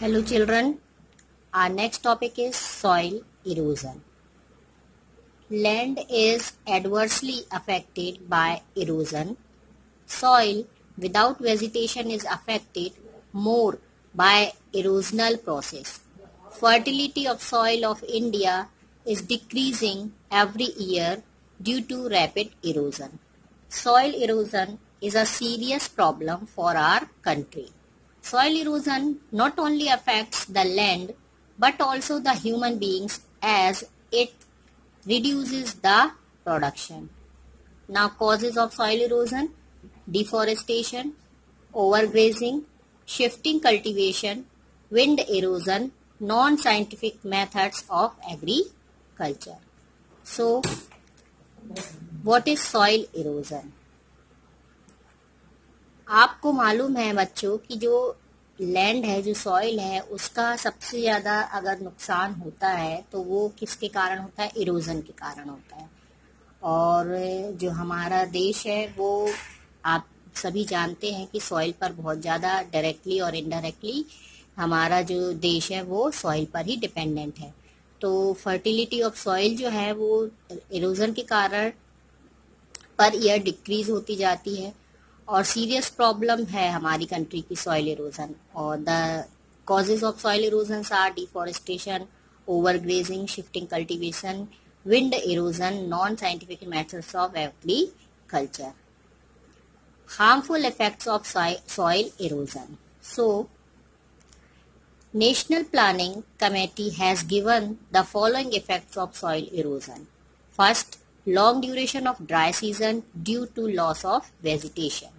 Hello children, our next topic is soil erosion. Land is adversely affected by erosion. Soil without vegetation is affected more by erosional process. Fertility of soil of India is decreasing every year due to rapid erosion. Soil erosion is a serious problem for our country. Soil erosion not only affects the land but also the human beings as it reduces the production. Now, causes of soil erosion: deforestation, overgrazing, shifting cultivation, wind erosion, non-scientific methods of agriculture. So, what is soil erosion? आपको मालूम है बच्चों कि जो land है, जो soil है, उसका सबसे ज़्यादा अगर नुकसान होता है तो वो किसके कारण होता है? इरोजन के कारण होता है। और जो हमारा देश है वो आप सभी जानते हैं कि सॉइल पर बहुत ज़्यादा डायरेक्टली और इनडायरेक्टली हमारा जो देश है वो सॉइल पर ही डिपेंडेंट है। तो फर्टिलिटी ऑफ सॉइल जो है वो इरोजन के कारण पर ईयर डिक्रीज होती जाती है और सीरियस प्रॉब्लम है हमारी कंट्री की सॉइल इरोजन। और the causes of soil erosion are deforestation, overgrazing, shifting cultivation, wind erosion, non-scientific methods of agriculture. Harmful effects of soil erosion. So, National Planning Committee has given the following effects of soil erosion. First, long duration of dry season due to loss of vegetation.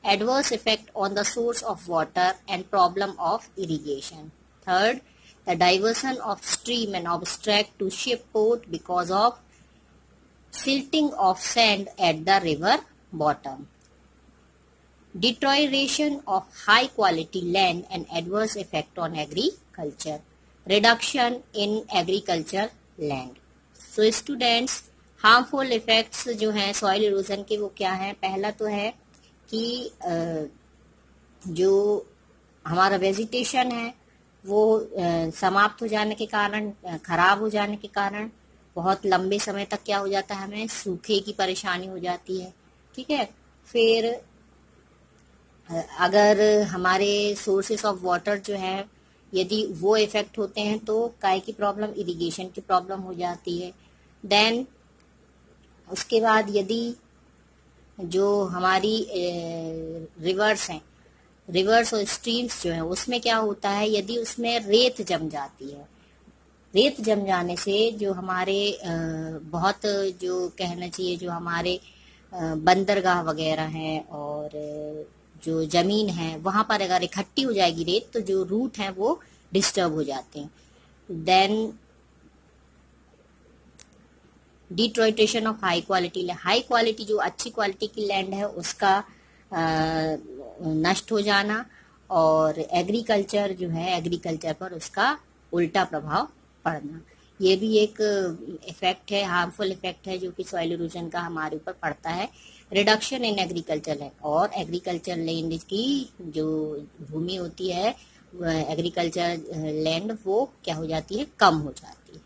Adverse effect on the source of water and problem of irrigation. Third, the diversion of stream and obstacle to ship port because of silting of sand at the river bottom. Deterioration of high quality land and adverse effect on agriculture. Reduction in agriculture land. So students, harmful effects जो हैं soil erosion के वो क्या हैं? पहला तो है कि जो हमारा वेजिटेशन है वो समाप्त हो जाने के कारण, खराब हो जाने के कारण बहुत लंबे समय तक क्या हो जाता है, हमें सूखे की परेशानी हो जाती है। ठीक है। फिर अगर हमारे सोर्सेस ऑफ वाटर जो है यदि वो इफेक्ट होते हैं तो काय की प्रॉब्लम, इरिगेशन की प्रॉब्लम हो जाती है। देन उसके बाद यदि जो हमारी रिवर्स हैं, रिवर्स और स्ट्रीम्स जो है उसमें क्या होता है, यदि उसमें रेत जम जाती है, रेत जम जाने से जो हमारे बहुत जो कहना चाहिए जो हमारे बंदरगाह वगैरह हैं और जो जमीन है वहां पर अगर इकट्ठी हो जाएगी रेत तो जो रूट है वो डिस्टर्ब हो जाते हैं। Then deterioration of high quality, high quality जो अच्छी क्वालिटी की लैंड है उसका नष्ट हो जाना और एग्रीकल्चर जो है, एग्रीकल्चर पर उसका उल्टा प्रभाव पड़ना, ये भी एक इफेक्ट है, हार्मफुल इफेक्ट है जो कि सॉइल इरोजन का हमारे ऊपर पड़ता है। रिडक्शन इन एग्रीकल्चर लैंड, और एग्रीकल्चर लैंड की जो भूमि होती है, एग्रीकल्चर लैंड वो क्या हो जाती है, कम हो जाती है।